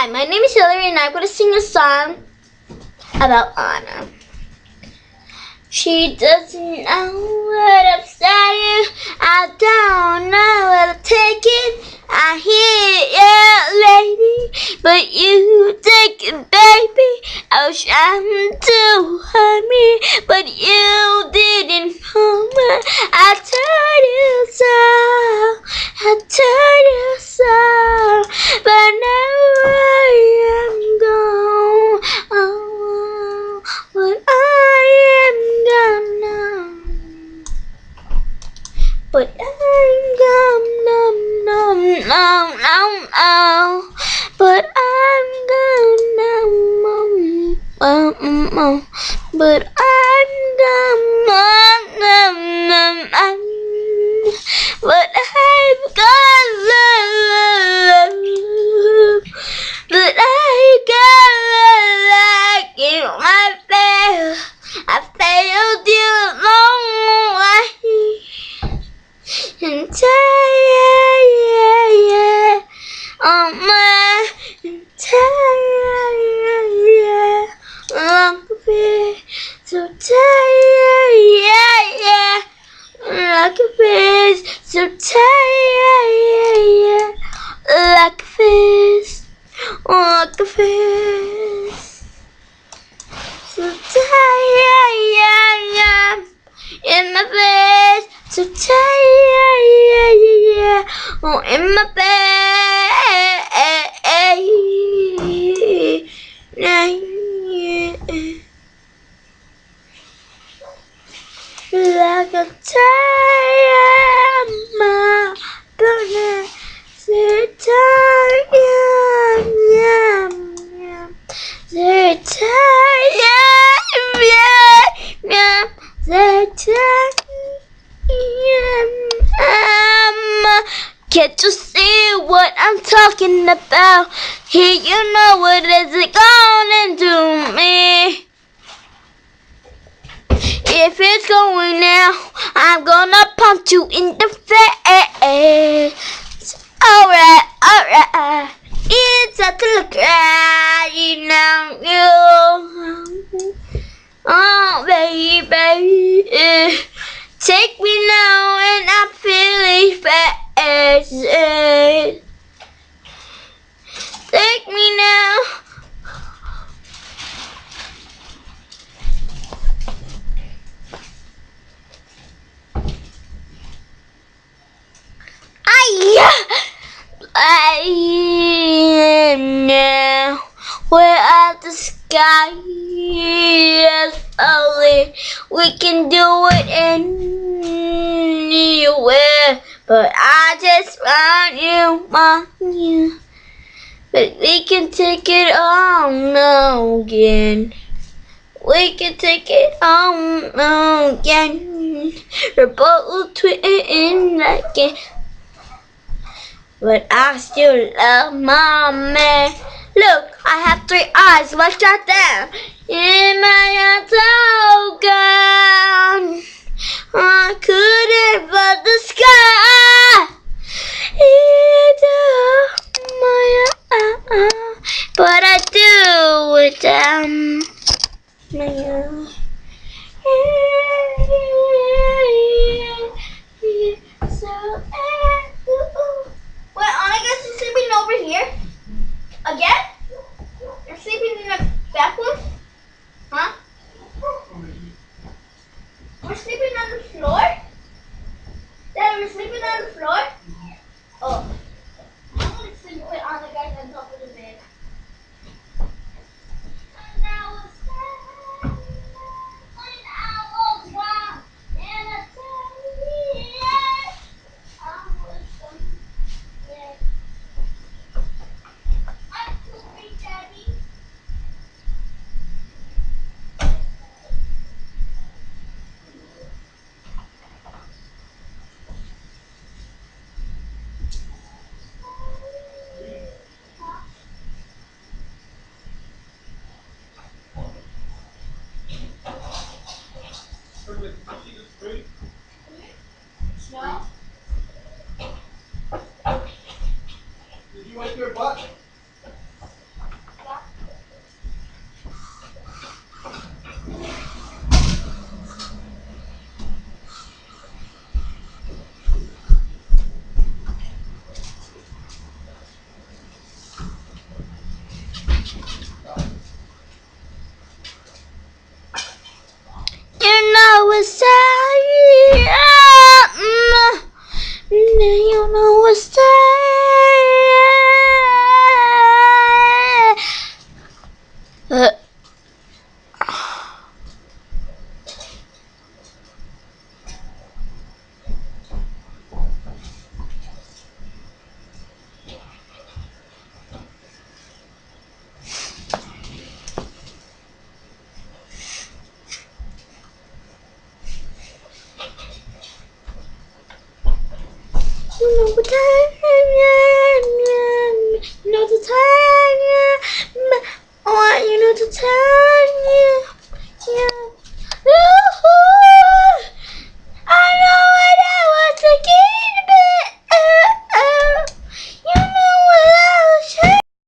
Hi, my name is Hillary and I'm going to sing a song about Anna. She doesn't know what I'm saying. I don't know how to take it. I hear you, lady, but you take it, baby. I was trying to hurt me, but you didn't hurt me. I told you so. I told you so. But now I am gone. Oh, but I am gone now. But I'm gone, no, no, no, no, no. But I'm gone now, but I'm gone, but I'm gone, but I got like in my bed. I failed you long way. And tired, oh my, tired, long bit, so tired, like a fish, so tired, like a fish, like a fish, so tired, in my bed, so tired, oh, in my bed, like a tired, my goodness, so tired, so tired, so tired. Can't you see what I'm talking about? Here, you know what is it gonna do me? If it's going now, I'm gonna punch you in the face. Alright, alright. It's up to look right now, you. Oh, baby. Take me now and I'm feeling fast. Take me now. I am now where the sky is falling. We can do it anywhere, but I just want you. But we can take it on again. We can take it on again. We're both twins again. But I still love my man. Look, I have 3 eyes. Watch that down. In my eyes, oh God, I couldn't but the sky. But I do it down. So. Wait, I guess you're sleeping over here? Again? You're sleeping in the back room? Huh? We're sleeping on the floor? Dad, we're sleeping on the floor? Oh. I'm going to sleep with Anna guys on top of the bed. And now it's time. And I was wrong. And I tell you, I was wrong. I'm sorry, Daddy. No. Did you wipe your butt? You know what time?